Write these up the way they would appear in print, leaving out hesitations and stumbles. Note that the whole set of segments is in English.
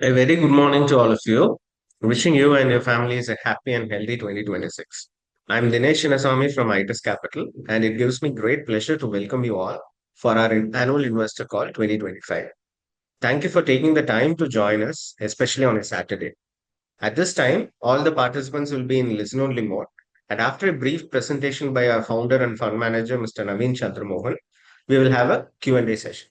A very good morning to all of you. Wishing you and your families a happy and healthy 2026. I'm Dinesh Chinaswamy from ITIS Capital, and it gives me great pleasure to welcome you all for our annual investor call 2025. Thank you for taking the time to join us, especially on a Saturday. At this time, all the participants will be in listen-only mode, and after a brief presentation by our founder and fund manager, Mr. Naveen Chandramohan, we will have a Q&A session.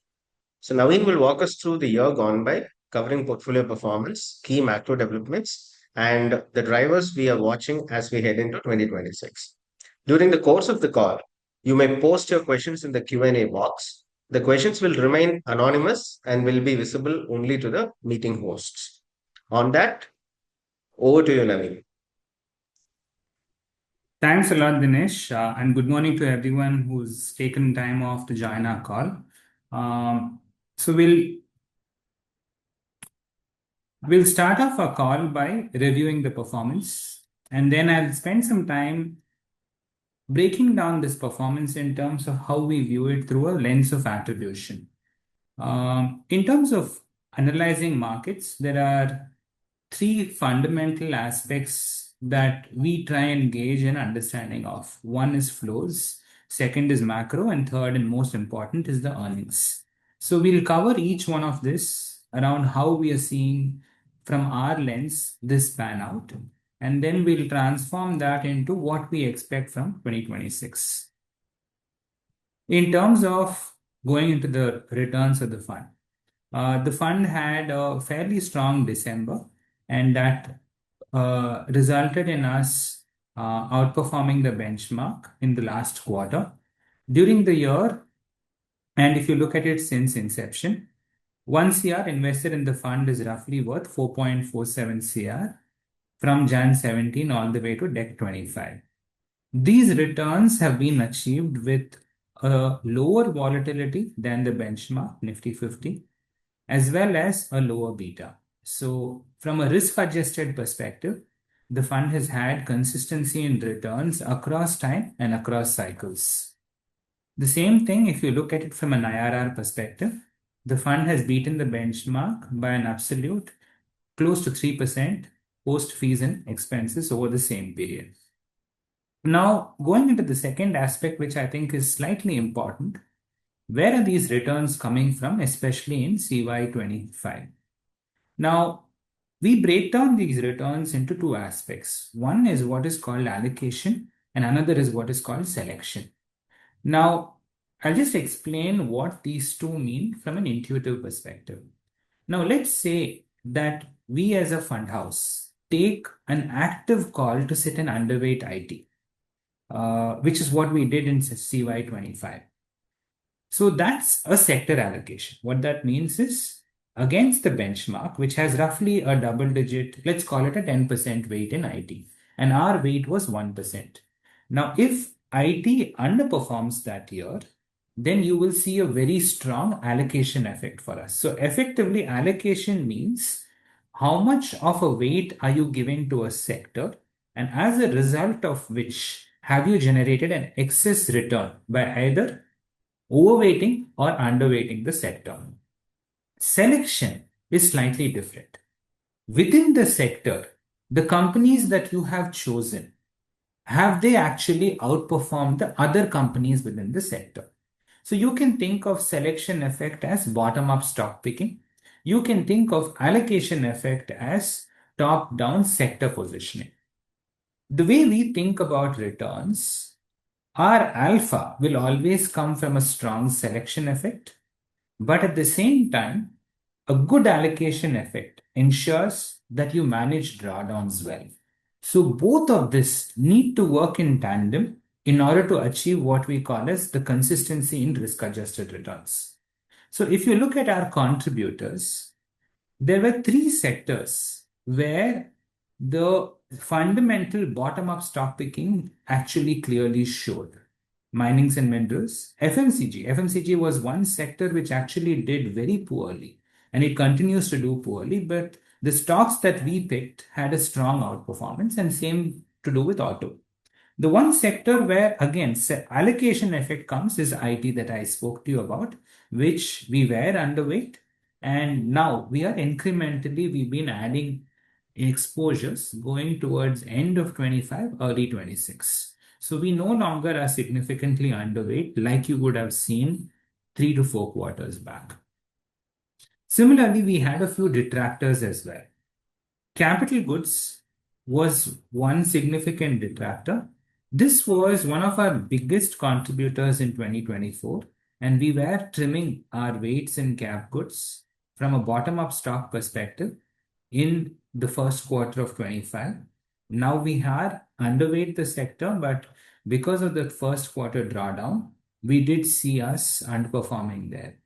So Naveen will walk us through the year gone by, covering portfolio performance, key macro developments, and the drivers we are watching as we head into 2026. During the course of the call, you may post your questions in the Q&A box. The questions will remain anonymous and will be visible only to the meeting hosts. On that, over to you, Naveen. Thanks a lot, Dinesh, and good morning to everyone who's taken time off to join our call. So we'll start off our call by reviewing the performance, and then I'll spend some time breaking down this performance in terms of how we view it through a lens of attribution. In terms of analyzing markets, there are three fundamental aspects that we try and gauge an understanding of. One is flows, second is macro, and third and most important is the earnings. So we'll cover each one of this around how we are seeing from our lens this pan out, and then we'll transform that into what we expect from 2026. In terms of going into the returns of the fund had a fairly strong December, and that resulted in us outperforming the benchmark in the last quarter. During the year, and if you look at it since inception, 1 CR invested in the fund is roughly worth 4.47 CR from Jan 17 all the way to Dec 25. These returns have been achieved with a lower volatility than the benchmark Nifty 50, as well as a lower beta. So from a risk-adjusted perspective, the fund has had consistency in returns across time and across cycles. The same thing, if you look at it from an IRR perspective, the fund has beaten the benchmark by an absolute close to 3% post fees and expenses over the same period. Now, going into the second aspect, which I think is slightly important, where are these returns coming from, especially in CY25? Now, we break down these returns into two aspects. One is what is called allocation, and another is what is called selection. Now, I'll just explain what these two mean from an intuitive perspective. Now, let's say that we as a fund house take an active call to sit and underweight IT, which is what we did in CY25. So that's a sector allocation. What that means is against the benchmark, which has roughly a double digit, let's call it a 10% weight in IT, and our weight was 1%. Now, if IT underperforms that year, then you will see a very strong allocation effect for us. So effectively, allocation means how much of a weight are you giving to a sector, and as a result of which have you generated an excess return by either overweighting or underweighting the sector. Selection is slightly different. Within the sector, the companies that you have chosen, have they actually outperformed the other companies within the sector? So you can think of selection effect as bottom-up stock picking. You can think of allocation effect as top-down sector positioning. The way we think about returns, our alpha will always come from a strong selection effect, but at the same time, a good allocation effect ensures that you manage drawdowns well. So both of this need to work in tandem in order to achieve what we call as the consistency in risk-adjusted returns. So if you look at our contributors, there were three sectors where the fundamental bottom-up stock picking actually clearly showed. Minings and minerals, FMCG. FMCG was one sector which actually did very poorly, and it continues to do poorly, but the stocks that we picked had a strong outperformance, and same to do with auto. The one sector where, again, allocation effect comes is IT that I spoke to you about, which we were underweight. And now we've been adding exposures going towards end of 25, early 26. So we no longer are significantly underweight like you would have seen 3 to 4 quarters back. Similarly, we had a few detractors as well. Capital goods was one significant detractor. This was one of our biggest contributors in 2024, and we were trimming our weights in cap goods from a bottom-up stock perspective in the first quarter of 25. Now we are underweight the sector, but because of the first quarter drawdown, we did see us underperforming there.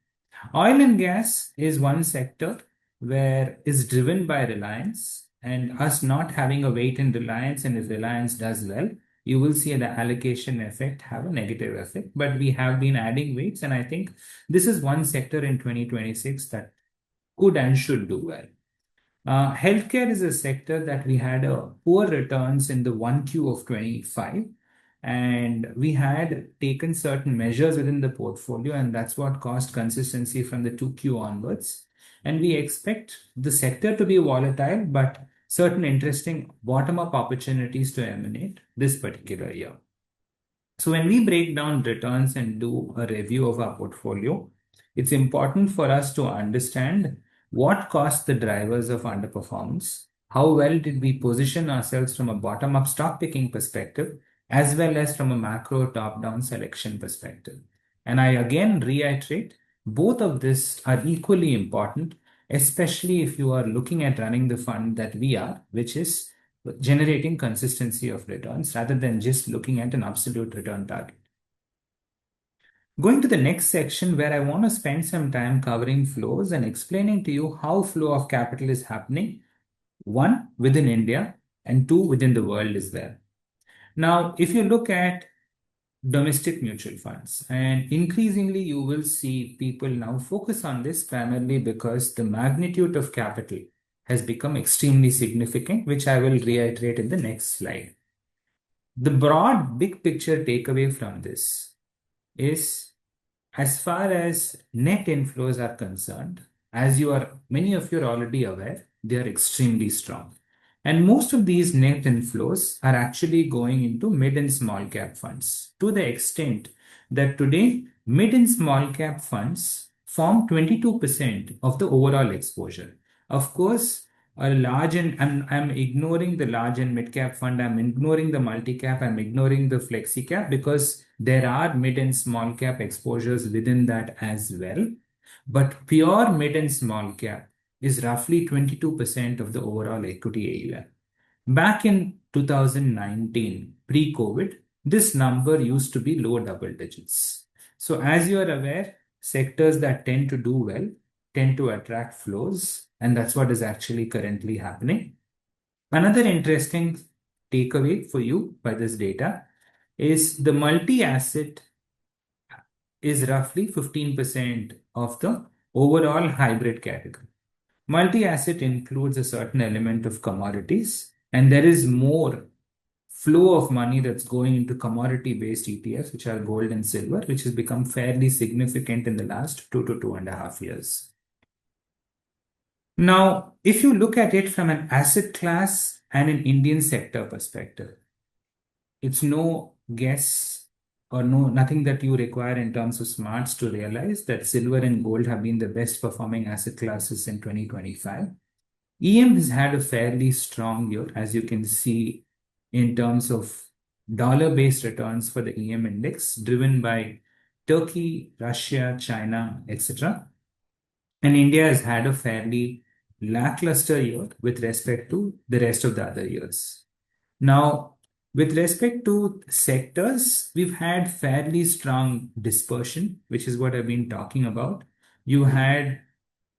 Oil and gas is one sector where is driven by Reliance, and us not having a weight in Reliance, and if Reliance does well, you will see the allocation effect have a negative effect. But we have been adding weights, and I think this is one sector in 2026 that could and should do well. Healthcare is a sector that we had a poor returns in the 1Q of 25, and we had taken certain measures within the portfolio, and that's what caused consistency from the 2Q onwards. And we expect the sector to be volatile, but certain interesting bottom-up opportunities to emanate this particular year. So when we break down returns and do a review of our portfolio, it's important for us to understand what caused the drivers of underperformance, how well did we position ourselves from a bottom-up stock picking perspective, as well as from a macro top-down selection perspective. And I again reiterate, both of this are equally important, especially if you are looking at running the fund that we are, which is generating consistency of returns rather than just looking at an absolute return target. Going to the next section where I want to spend some time covering flows and explaining to you how flow of capital is happening, one, within India, and two, within the world as well. Now, if you look at domestic mutual funds, and increasingly you will see people now focus on this primarily because the magnitude of capital has become extremely significant, which I will reiterate in the next slide. The broad big picture takeaway from this is, as far as net inflows are concerned, as many of you are already aware, they are extremely strong. And most of these net inflows are actually going into mid and small cap funds, to the extent that today mid and small cap funds form 22% of the overall exposure. Of course, I'm ignoring the large and mid cap fund, I'm ignoring the multi cap, I'm ignoring the flexi cap, because there are mid and small cap exposures within that as well. But pure mid and small cap is roughly 22% of the overall equity AUM. Back in 2019, pre-COVID, this number used to be low double digits. So as you are aware, sectors that tend to do well tend to attract flows, and that's what is actually currently happening. Another interesting takeaway for you by this data is the multi-asset is roughly 15% of the overall hybrid category. Multi-asset includes a certain element of commodities, and there is more flow of money that's going into commodity-based ETFs, which are gold and silver, which has become fairly significant in the last 2 to 2.5 years. Now, if you look at it from an asset class and an Indian sector perspective, it's no guess or nothing that you require in terms of smarts to realize that silver and gold have been the best performing asset classes in 2025. EM has had a fairly strong year, as you can see, in terms of dollar-based returns for the EM index, driven by Turkey, Russia, China, etc. And India has had a fairly lackluster year with respect to the rest of the other years. Now, with respect to sectors, we've had fairly strong dispersion, which is what I've been talking about. You had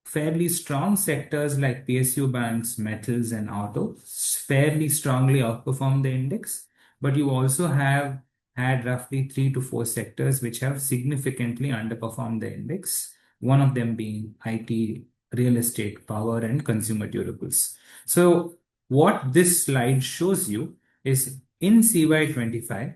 fairly strong sectors like PSU banks, metals, and auto fairly strongly outperform the index, but you also have had roughly 3 to 4 sectors which have significantly underperformed the index, one of them being IT, real estate, power, and consumer durables. So what this slide shows you is in CY25,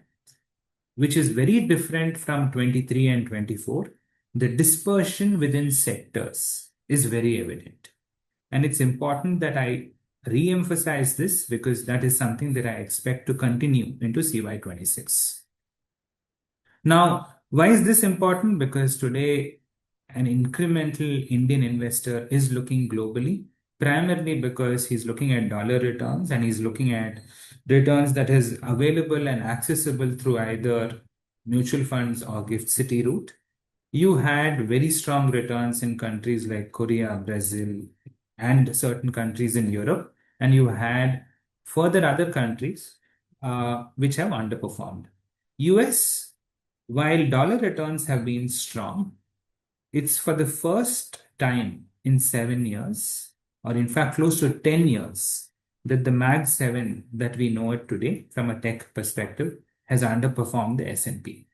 which is very different from 23 and 24, the dispersion within sectors is very evident. And it's important that I re-emphasize this because that is something that I expect to continue into CY26. Now, why is this important? Because today an incremental Indian investor is looking globally, primarily because he's looking at dollar returns and he's looking at returns that is available and accessible through either mutual funds or gift city route. You had very strong returns in countries like Korea, Brazil, and certain countries in Europe, and you had further other countries which have underperformed. US, while dollar returns have been strong, it's for the first time in 7 years, or in fact close to 10 years, that the Mag 7 that we know it today from a tech perspective has underperformed the S&P.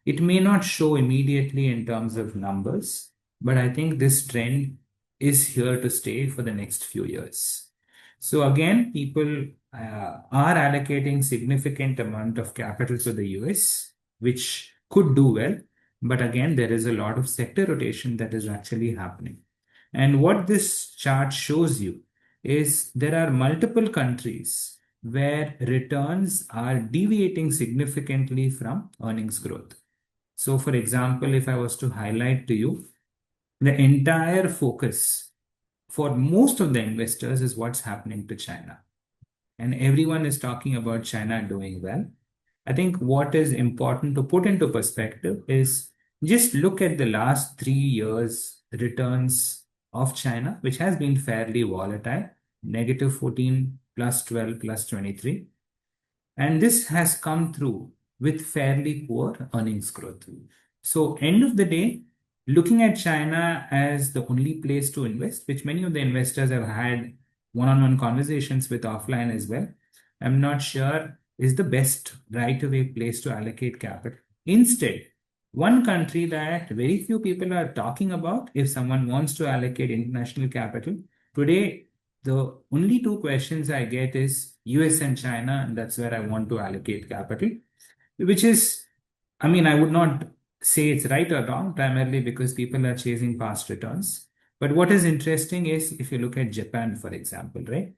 It may not show immediately in terms of numbers, but I think this trend is here to stay for the next few years. So again, people are allocating significant amount of capital to the US, which could do well. But again, there is a lot of sector rotation that is actually happening. And what this chart shows you is there are multiple countries where returns are deviating significantly from earnings growth. So, for example, if I was to highlight to you, the entire focus for most of the investors is what's happening to China. And everyone is talking about China doing well. I think what is important to put into perspective is just look at the last 3 years returns of China, which has been fairly volatile, -14, +12, +23. And this has come through with fairly poor earnings growth. So end of the day, looking at China as the only place to invest, which many of the investors have had one-on-one conversations with offline as well, I'm not sure is the best right away place to allocate capital. Instead, one country that very few people are talking about, if someone wants to allocate international capital, today the only two questions I get is US and China, and that's where I want to allocate capital, which is, I mean, I would not say it's right or wrong, primarily because people are chasing past returns. But what is interesting is if you look at Japan, for example, right?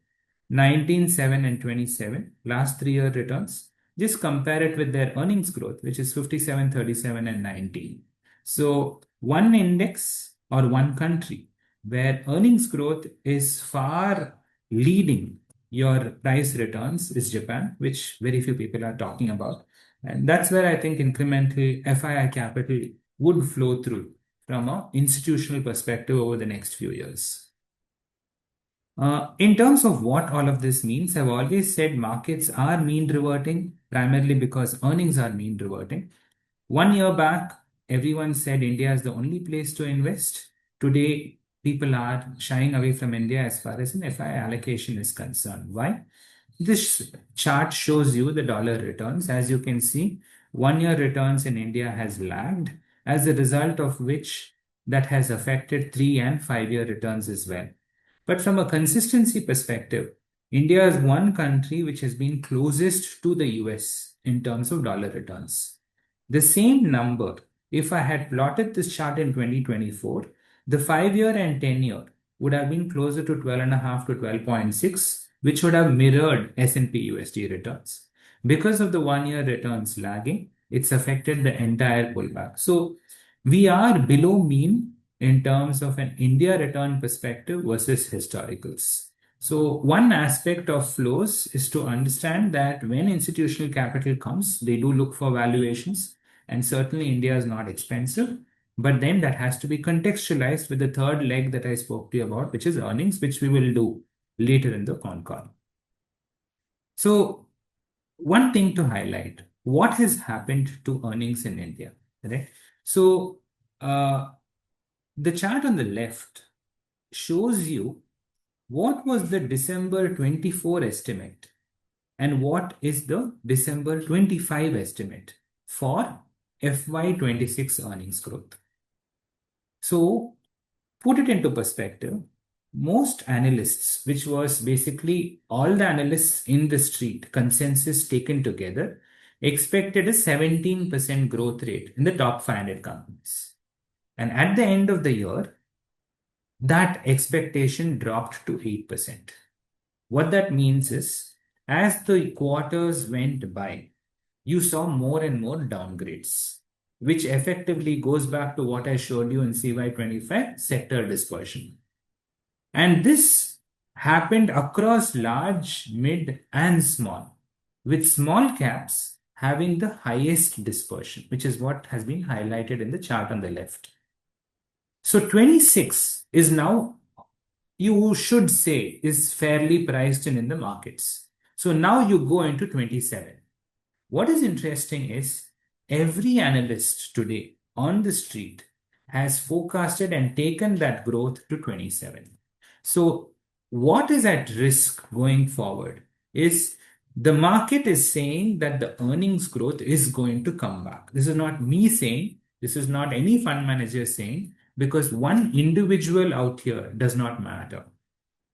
19, 7, and 27, last 3 year returns, just compare it with their earnings growth, which is 57, 37, and 19. So one index or one country where earnings growth is far leading your price returns is Japan, which very few people are talking about. And that's where I think incremental FII capital would flow through from an institutional perspective over the next few years. In terms of what all of this means, I've always said markets are mean reverting, primarily because earnings are mean reverting. 1 year back, everyone said India is the only place to invest. Today, people are shying away from India as far as an FI allocation is concerned. Why? This chart shows you the dollar returns. As you can see, 1 year returns in India has lagged, as a result of which that has affected 3 and 5 year returns as well. But from a consistency perspective, India is one country which has been closest to the US in terms of dollar returns. The same number, if I had plotted this chart in 2024, the 5 year and 10 year would have been closer to 12.5 to 12.6, which would have mirrored S&P USD returns. Because of the 1 year returns lagging, it's affected the entire pullback. So we are below mean in terms of an India return perspective versus historicals. So one aspect of flows is to understand that when institutional capital comes, they do look for valuations, and certainly India is not expensive. But then that has to be contextualized with the third leg that I spoke to you about, which is earnings, which we will do later in the con call. So one thing to highlight, what has happened to earnings in India, right? So the chart on the left shows you what was the December 24 estimate and what is the December 25 estimate for FY26 earnings growth. So put it into perspective, most analysts, which was basically all the analysts in the street, consensus taken together, expected a 17% growth rate in the top 500 companies. And at the end of the year, that expectation dropped to 8%. What that means is, as the quarters went by, you saw more and more downgrades, which effectively goes back to what I showed you in CY25 sector dispersion. And this happened across large, mid, and small, with small caps having the highest dispersion, which is what has been highlighted in the chart on the left. So 26 is now, you should say, is fairly priced in the markets. So now you go into 27. What is interesting is every analyst today on the street has forecasted and taken that growth to 27. So what is at risk going forward is the market is saying that the earnings growth is going to come back. This is not me saying, this is not any fund manager saying, because one individual out here does not matter.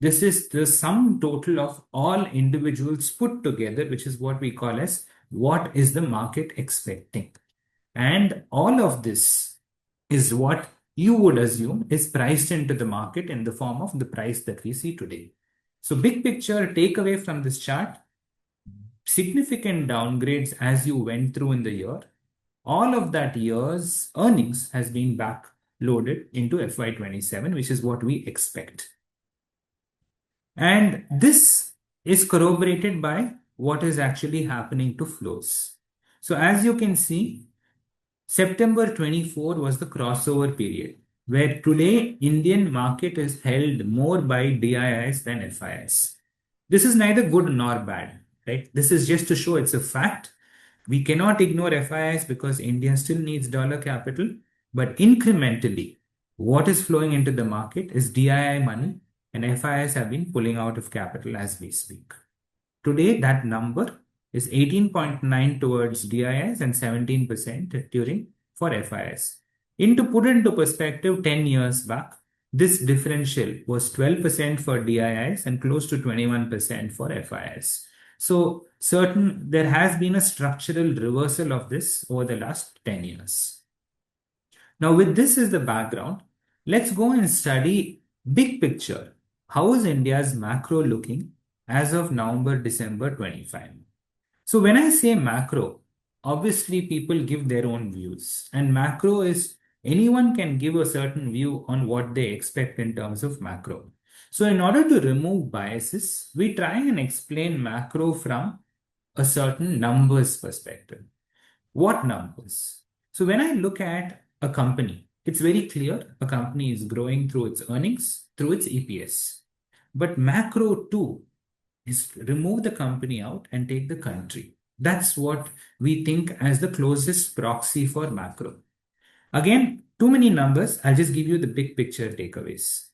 This is the sum total of all individuals put together, which is what we call as what is the market expecting. And all of this is what you would assume is priced into the market in the form of the price that we see today. So big picture takeaway from this chart, significant downgrades as you went through in the year. All of that year's earnings has been back loaded into FY27, which is what we expect. And this is corroborated by what is actually happening to flows. So as you can see, September 24 was the crossover period, where today Indian market is held more by DIIs than FIIs. This is neither good nor bad, right? This is just to show it's a fact. We cannot ignore FIIs because India still needs dollar capital, but incrementally, what is flowing into the market is DII money, and FIIs have been pulling out of capital as we speak. Today, that number is 18.9 towards DIIs and 17% during for FIIs. To put into perspective, 10 years back, this differential was 12% for DIIs and close to 21% for FIIs. So there has been a structural reversal of this over the last 10 years. Now, with this as the background, let's go and study big picture. How is India's macro looking as of November, December 25? So when I say macro, obviously people give their own views, and macro is anyone can give a certain view on what they expect in terms of macro. So in order to remove biases, we try and explain macro from a certain numbers perspective. What numbers? So when I look at a company, it's very clear a company is growing through its earnings, through its EPS. But macro too is remove the company out and take the country. That's what we think as the closest proxy for macro. Again, too many numbers. I'll just give you the big picture takeaways.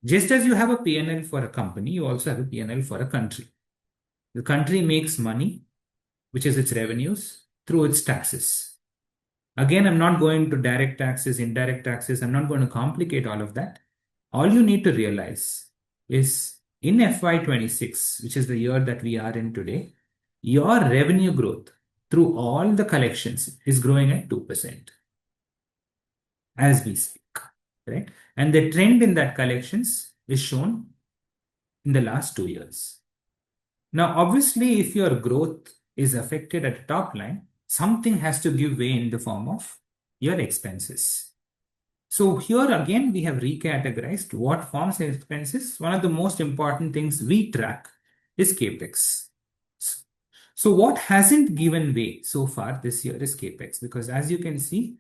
Just as you have a P&L for a company, you also have a P&L for a country. The country makes money, which is its revenues, through its taxes. Again, I'm not going to direct taxes, indirect taxes. I'm not going to complicate all of that. All you need to realize is in FY26, which is the year that we are in today, your revenue growth through all the collections is growing at 2% as we speak, right? And the trend in that collections is shown in the last 2 years. Now, obviously, if your growth is affected at the top line, something has to give way in the form of your expenses. So here again, we have recategorized what forms expenses. One of the most important things we track is CAPEX. So what hasn't given way so far this year is CAPEX, because as you can see,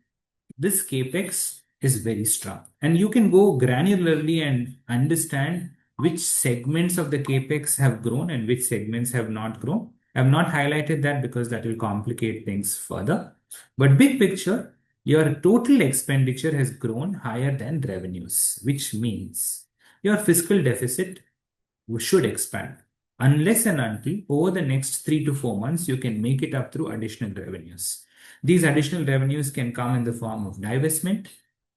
this CAPEX is very strong. And you can go granularly and understand which segments of the CAPEX have grown and which segments have not grown. I've not highlighted that because that will complicate things further. But big picture, your total expenditure has grown higher than revenues, which means your fiscal deficit should expand unless and until over the next 3 to 4 months, you can make it up through additional revenues. These additional revenues can come in the form of divestment,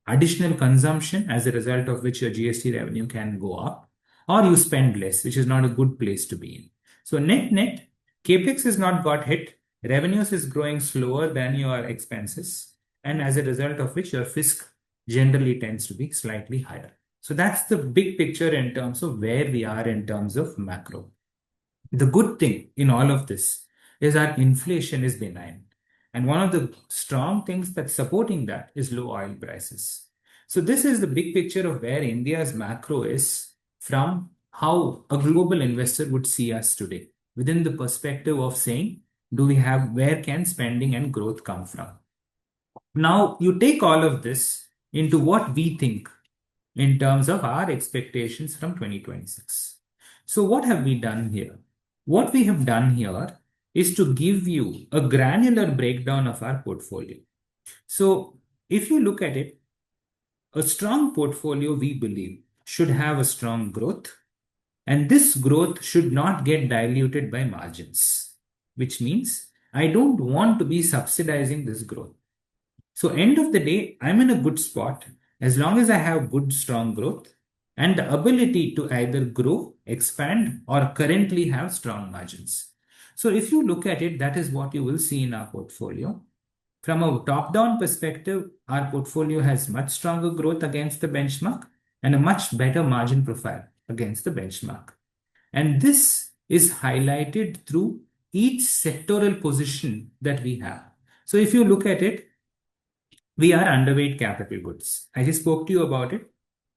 additional consumption, as a result of which your GST revenue can go up, or you spend less, which is not a good place to be in. So net, CAPEX has not got hit, revenues is growing slower than your expenses, and as a result of which your fisc generally tends to be slightly higher. So that's the big picture in terms of where we are in terms of macro. The good thing in all of this is our inflation is benign. And one of the strong things that's supporting that is low oil prices. So this is the big picture of where India's macro is from how a global investor would see us today, within the perspective of saying, do we have, where can spending and growth come from? Now you take all of this into what we think in terms of our expectations from 2026. So, what have we done here? What we have done here is to give you a granular breakdown of our portfolio. So, if you look at it, a strong portfolio, we believe, should have a strong growth, and this growth should not get diluted by margins, which means I don't want to be subsidizing this growth. So end of the day, I'm in a good spot as long as I have good, strong growth and the ability to either grow, expand, or currently have strong margins. So if you look at it, that is what you will see in our portfolio. From a top-down perspective, our portfolio has much stronger growth against the benchmark and a much better margin profile against the benchmark. And this is highlighted through each sectoral position that we have. So if you look at it, we are underweight capital goods. I just spoke to you about it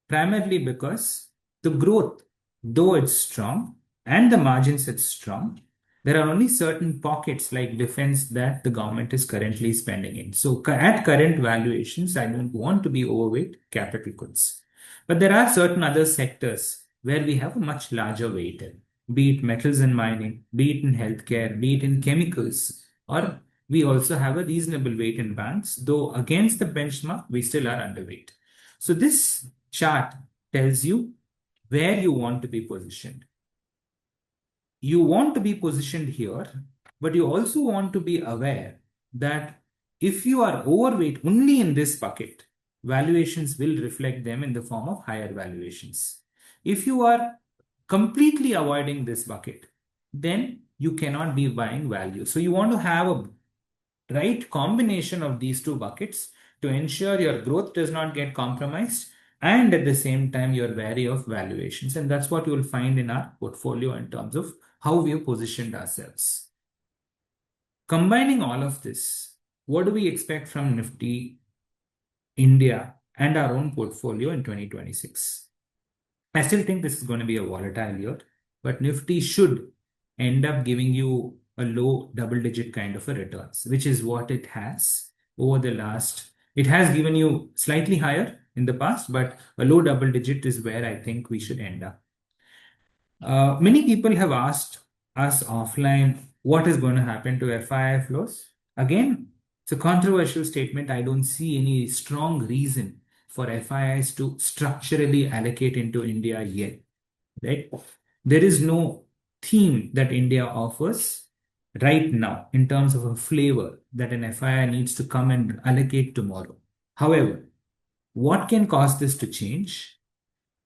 primarily because the growth, though it's strong and the margins it's strong, there are only certain pockets like defense that the government is currently spending in. So at current valuations, I don't want to be overweight capital goods. But there are certain other sectors where we have a much larger weight in, be it metals and mining, be it in healthcare, be it in chemicals, or we also have a reasonable weight in banks, though against the benchmark, we still are underweight. So this chart tells you where you want to be positioned. You want to be positioned here, but you also want to be aware that if you are overweight only in this bucket, valuations will reflect them in the form of higher valuations. If you are completely avoiding this bucket, then you cannot be buying value. So you want to have a right combination of these two buckets to ensure your growth does not get compromised and at the same time you're wary of valuations. And that's what you will find in our portfolio in terms of how we have positioned ourselves. Combining all of this, what do we expect from Nifty India and our own portfolio in 2026? I still think this is going to be a volatile year, but Nifty should end up giving you a low double-digit kind of a returns, which is what it has over the last. It has given you slightly higher in the past, but a low double-digit is where I think we should end up. Many people have asked us offline what is going to happen to FII flows. Again, it's a controversial statement. I don't see any strong reason for FIIs to structurally allocate into India yet. Right? There is no theme that India offers right now in terms of a flavor that an FII needs to come and allocate tomorrow. However, what can cause this to change?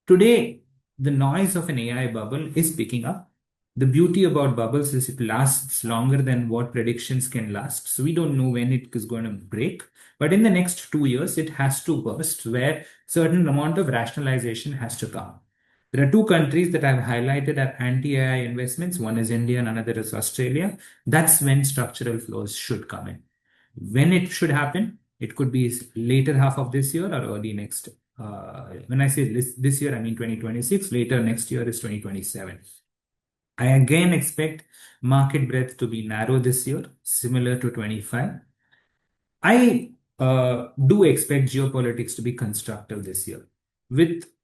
Today, the noise of an AI bubble is picking up. The beauty about bubbles is it lasts longer than what predictions can last. So we don't know when it is going to break. But in the next 2 years, it has to burst where certain amount of rationalization has to come. There are two countries that I've highlighted are anti-AI investments. One is India and another is Australia. That's when structural flows should come in. When it should happen, it could be later half of this year or early next. When I say this year, I mean 2026. Later next year is 2027. I again expect market breadth to be narrow this year, similar to 25. I do expect geopolitics to be constructive this year.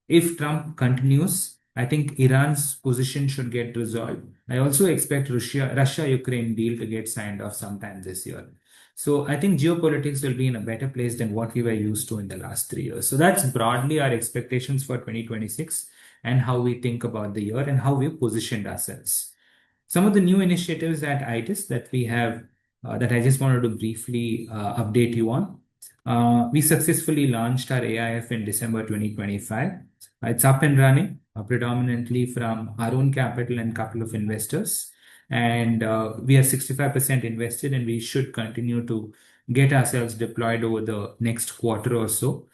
If Trump continues, I think Iran's position should get resolved. I also expect Russia-Ukraine deal to get signed off sometime this year. So I think geopolitics will be in a better place than what we were used to in the last 3 years. So that's broadly our expectations for 2026 and how we think about the year and how we've positioned ourselves. Some of the new initiatives at ITIS that we have that I just wanted to briefly update you on. We successfully launched our AIF in December 2025. It's up and running predominantly from our own capital and couple of investors. And we are 65% invested and we should continue to get ourselves deployed over the next quarter or so.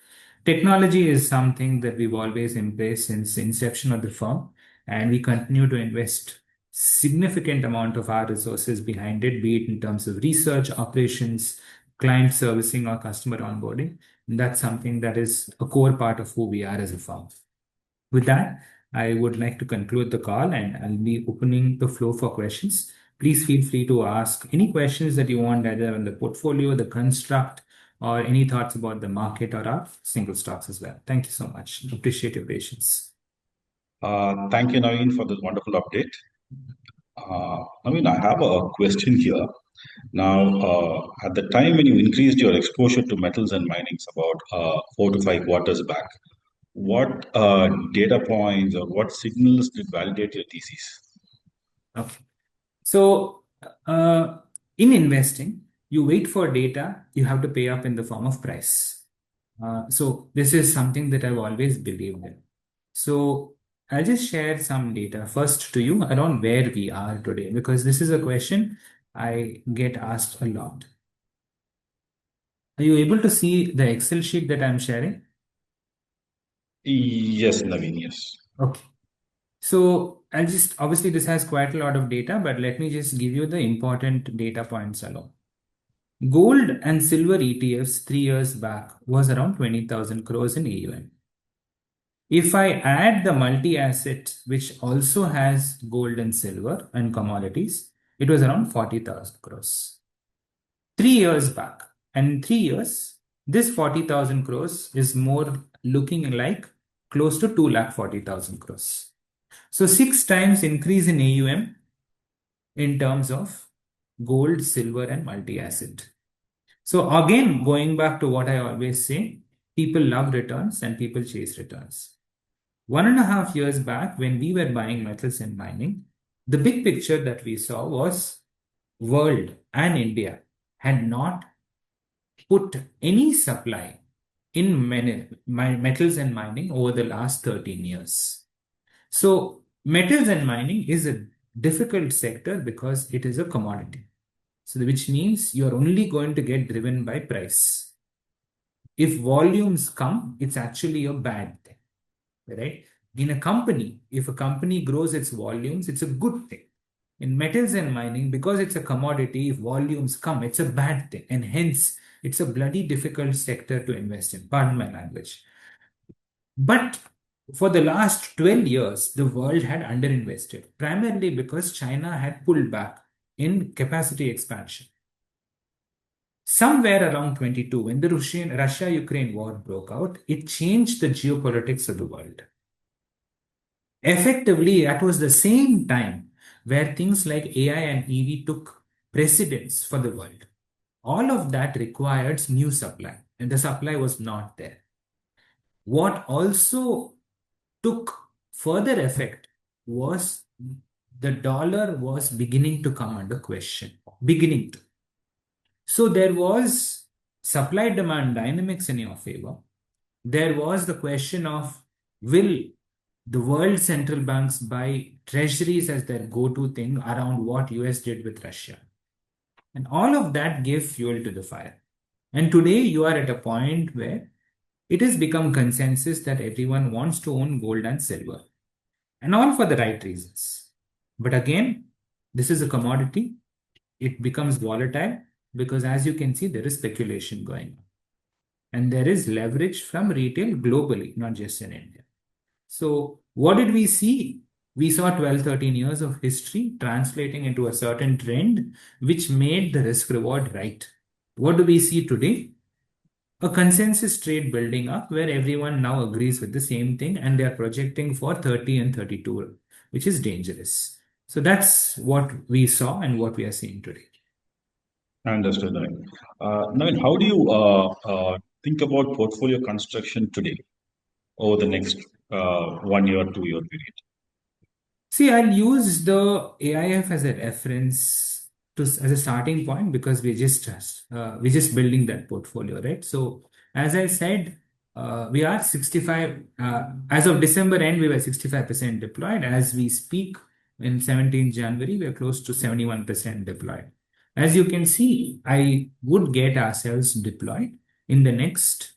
Technology is something that we've always embraced since the inception of the firm, and we continue to invest significant amount of our resources behind it, be it in terms of research, operations, client servicing, or customer onboarding. And that's something that is a core part of who we are as a firm. With that, I would like to conclude the call and I'll be opening the floor for questions. Please feel free to ask any questions that you want, either on the portfolio, the construct, or any thoughts about the market or our single stocks as well. Thank you so much. Appreciate your patience. Thank you, Naveen, for this wonderful update. Naveen, I have a question here. Now, at the time when you increased your exposure to metals and minings about 4 to 5 quarters back, what data points or what signals did validate your thesis? Okay. So, in investing, you wait for data, you have to pay up in the form of price. So, this is something that I've always believed in. So, I'll just share some data first to you around where we are today, because this is a question I get asked a lot. Are you able to see the Excel sheet that I'm sharing? Yes, Naveen, yes. Okay. So I'll just, obviously this has quite a lot of data, but let me just give you the important data points alone. Gold and silver ETFs 3 years back was around 20,000 crores in AUM. If I add the multi-asset, which also has gold and silver and commodities, it was around 40,000 crores. 3 years back. And in 3 years, this 40,000 crores is more looking like close to 2,40,000 crores. So 6 times increase in AUM in terms of gold, silver, and multi-asset. So again, going back to what I always say, people love returns and people chase returns. 1.5 years back, when we were buying metals and mining, the big picture that we saw was world and India had not put any supply in metals and mining over the last 13 years. So metals and mining is a difficult sector because it is a commodity. So which means you're only going to get driven by price. If volumes come, it's actually a bad thing, right? In a company, if a company grows its volumes, it's a good thing. In metals and mining, because it's a commodity, if volumes come, it's a bad thing. And hence, it's a bloody difficult sector to invest in. Pardon my language. But for the last 12 years, the world had underinvested, primarily because China had pulled back in capacity expansion. Somewhere around 22, when the Russia-Ukraine war broke out, it changed the geopolitics of the world. Effectively, that was the same time where things like AI and EV took precedence for the world. All of that required new supply, and the supply was not there. What also took further effect was the dollar was beginning to come under question, beginning to. So there was supply demand dynamics in your favor. There was the question of, will the world central banks buy treasuries as their go-to thing around what US did with Russia? And all of that gave fuel to the fire. And today you are at a point where it has become consensus that everyone wants to own gold and silver, and all for the right reasons. But again, this is a commodity. It becomes volatile because, as you can see, there is speculation going on. And there is leverage from retail globally, not just in India. So what did we see? We saw 12, 13 years of history translating into a certain trend, which made the risk reward right. What do we see today? A consensus trade building up where everyone now agrees with the same thing and they are projecting for 30 and 32, which is dangerous. So that's what we saw and what we are seeing today. Understood, Naveen. Naveen, how do you think about portfolio construction today over the next 1 year, 2 year period? See, I'll use the AIF as a reference as a starting point because we're just building that portfolio, right? So as I said, we are 65 as of December end, we were 65% deployed. As we speak, in 17th January, we are close to 71% deployed. As you can see, I would get ourselves deployed in the next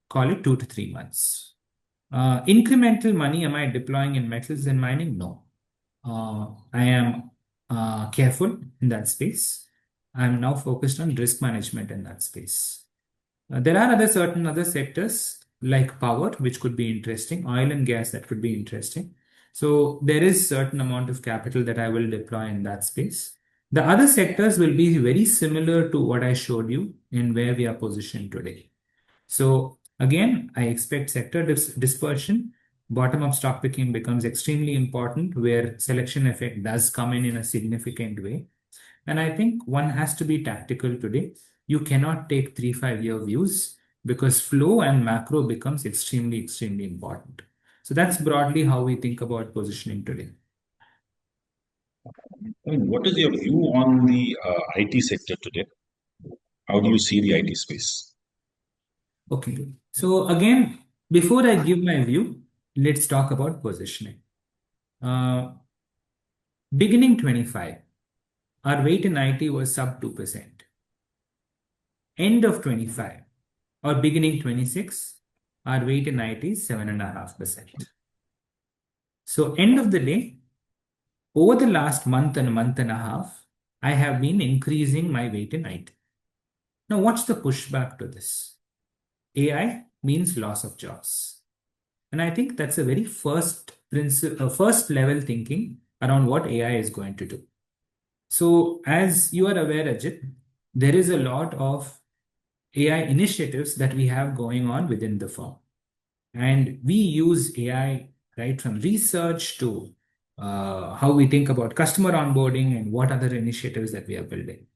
call it 2 to 3 months. Incremental money, am I deploying in metals and mining? No. I am careful in that space. I'm now focused on risk management in that space. There are certain other sectors like power, which could be interesting, oil and gas that could be interesting. So there is certain amount of capital that I will deploy in that space. The other sectors will be very similar to what I showed you in where we are positioned today. So again, I expect sector dispersion. Bottom-up stock picking becomes extremely important where selection effect does come in a significant way. And I think one has to be tactical today. You cannot take 3-5 year views because flow and macro becomes extremely, extremely important. So that's broadly how we think about positioning today. I mean, what is your view on the IT sector today? How do you see the IT space? Okay. So again, before I give my view, let's talk about positioning. Beginning 25, our weight in IT was sub 2%. End of 25 or beginning 26, our weight in IT is 7.5%. So end of the day, over the last month and a half, I have been increasing my weight in IT. Now, what's the pushback to this? AI means loss of jobs. And I think that's a very first level thinking around what AI is going to do. So as you are aware, Ajit, there is a lot of AI initiatives that we have going on within the firm. And we use AI right from research to how we think about customer onboarding and what other initiatives that we are building.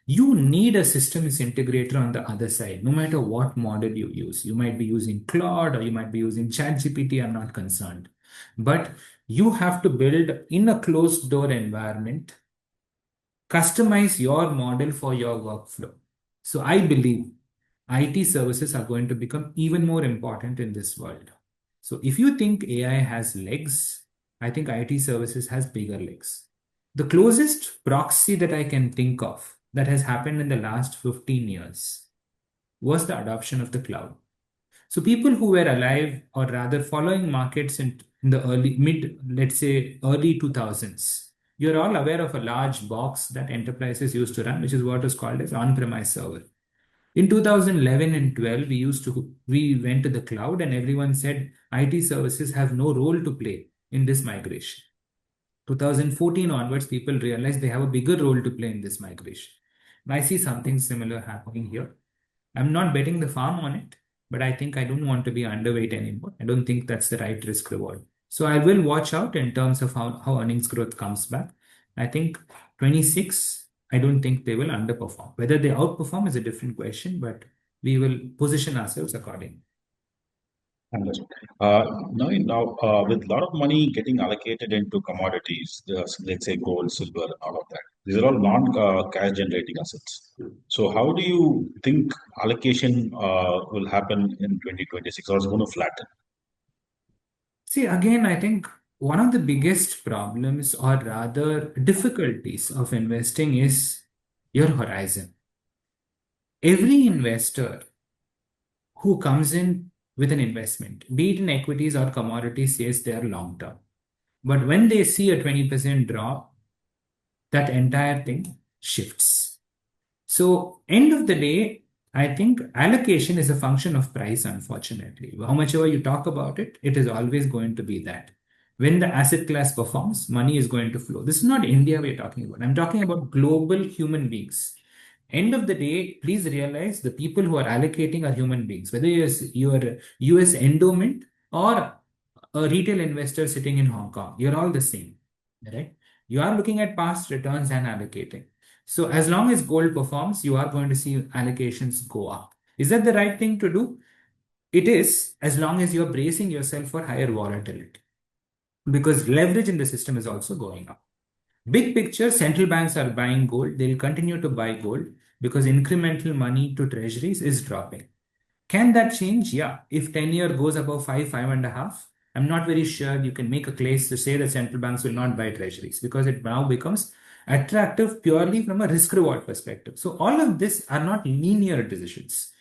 You need a systems integrator on the other side, no matter what model you use. You might be using Claude or you might be using ChatGPT, I'm not concerned. But you have to build in a closed door environment, customize your model for your workflow. So I believe IT services are going to become even more important in this world. So if you think AI has legs, I think IT services has bigger legs. The closest proxy that I can think of that has happened in the last 15 years was the adoption of the cloud. So people who were alive or rather following markets in the let's say early 2000s, you're all aware of a large box that enterprises used to run, which is what is called as on-premise server. In 2011 and 12, we went to the cloud and everyone said IT services have no role to play in this migration. 2014 onwards, people realized they have a bigger role to play in this migration. I see something similar happening here. I'm not betting the farm on it, but I think I don't want to be underweight anymore. I don't think that's the right risk reward. So I will watch out in terms of how earnings growth comes back. I think 26, I don't think they will underperform. Whether they outperform is a different question, but we will position ourselves accordingly. Understood. Now, with a lot of money getting allocated into commodities, let's say gold, silver, and all of that, these are all non-cash generating assets. So, how do you think allocation will happen in 2026, or is it going to flatten? See, again, I think one of the biggest problems or rather difficulties of investing is your horizon. Every investor who comes in with an investment, be it in equities or commodities, says they are long term. But when they see a 20% drop, that entire thing shifts. So, end of the day, I think allocation is a function of price, unfortunately. How much ever you talk about it, it is always going to be that. When the asset class performs, money is going to flow. This is not India we're talking about. I'm talking about global human beings. End of the day, please realize the people who are allocating are human beings, whether you're a US endowment or a retail investor sitting in Hong Kong, you're all the same, right? You are looking at past returns and allocating. So as long as gold performs, you are going to see allocations go up. Is that the right thing to do? It is, as long as you're bracing yourself for higher volatility, because leverage in the system is also going up. Big picture, central banks are buying gold. They'll continue to buy gold because incremental money to treasuries is dropping. Can that change? Yeah. If 10-year goes above 5.5, I'm not very sure you can make a case to say that central banks will not buy treasuries because it now becomes attractive purely from a risk reward perspective. So all of this are not linear decisions.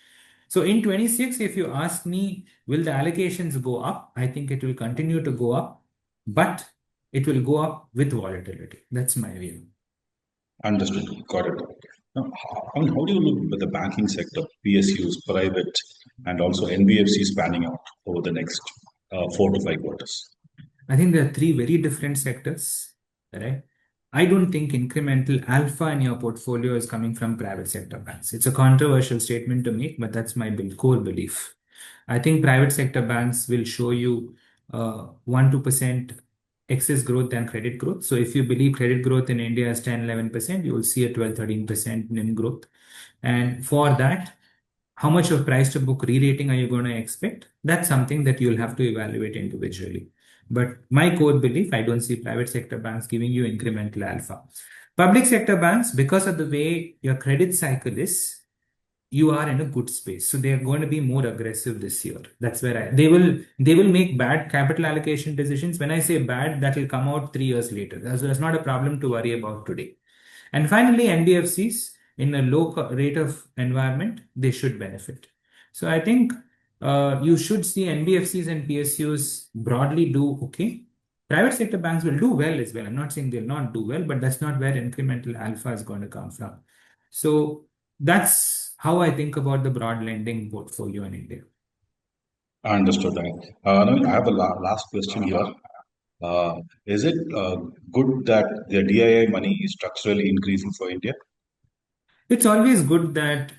So in 26, if you ask me, will the allocations go up? I think it will continue to go up, but it will go up with volatility. That's my view. Understood. Got it. Now, how do you look at the banking sector, PSUs, private, and also NBFCs panning out over the next 4 to 5 quarters? I think there are three very different sectors, right? I don't think incremental alpha in your portfolio is coming from private sector banks. It's a controversial statement to make, but that's my core belief. I think private sector banks will show you 1-2% excess growth than credit growth. So if you believe credit growth in India is 10-11%, you will see a 12-13% NIM growth. And for that, how much of price to book re-rating are you going to expect? That's something that you'll have to evaluate individually. But my core belief, I don't see private sector banks giving you incremental alpha. Public sector banks, because of the way your credit cycle is, you are in a good space. So they are going to be more aggressive this year. That's where they will make bad capital allocation decisions. When I say bad, that will come out 3 years later. That's not a problem to worry about today. And finally, NBFCs in a low rate of environment, they should benefit. So I think you should see NBFCs and PSUs broadly do okay. Private sector banks will do well as well. I'm not saying they'll not do well, but that's not where incremental alpha is going to come from. So that's how I think about the broad lending portfolio in India. Understood. Naveen, I have a last question here. Is it good that the DII money is structurally increasing for India? It's always good that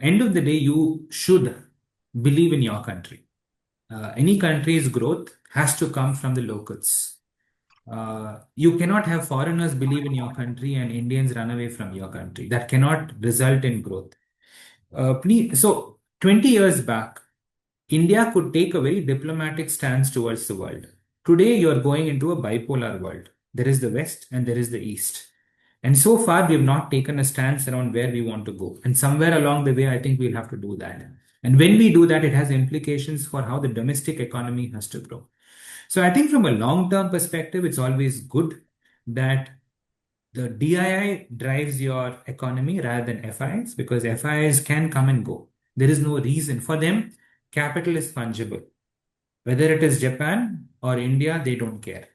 end of the day, you should believe in your country. Any country's growth has to come from the locals. You cannot have foreigners believe in your country and Indians run away from your country. That cannot result in growth. So 20 years back, India could take a very diplomatic stance towards the world. Today, you're going into a bipolar world. There is the West and there is the East. And so far, we have not taken a stance around where we want to go. And somewhere along the way, I think we'll have to do that. And when we do that, it has implications for how the domestic economy has to grow. So I think from a long-term perspective, it's always good that the DII drives your economy rather than FIs because FIs can come and go. There is no reason for them. Capital is fungible. Whether it is Japan or India, they don't care.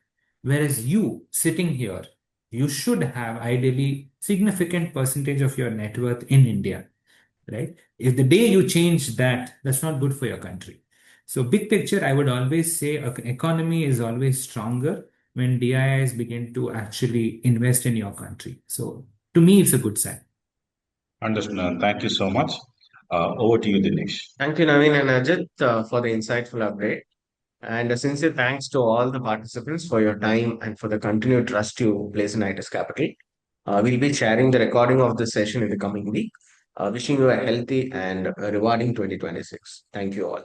Whereas you sitting here, you should have ideally significant percentage of your net worth in India, right? If the day you change that, that's not good for your country. So big picture, I would always say an economy is always stronger when DIIs begin to actually invest in your country. So to me, it's a good sign. Understood. Thank you so much. Over to you, Dinesh. Thank you, Naveen and Ajit, for the insightful update. And a sincere thanks to all the participants for your time and for the continued trust you place in ITIS Capital. We'll be sharing the recording of this session in the coming week. Wishing you a healthy and a rewarding 2026. Thank you all.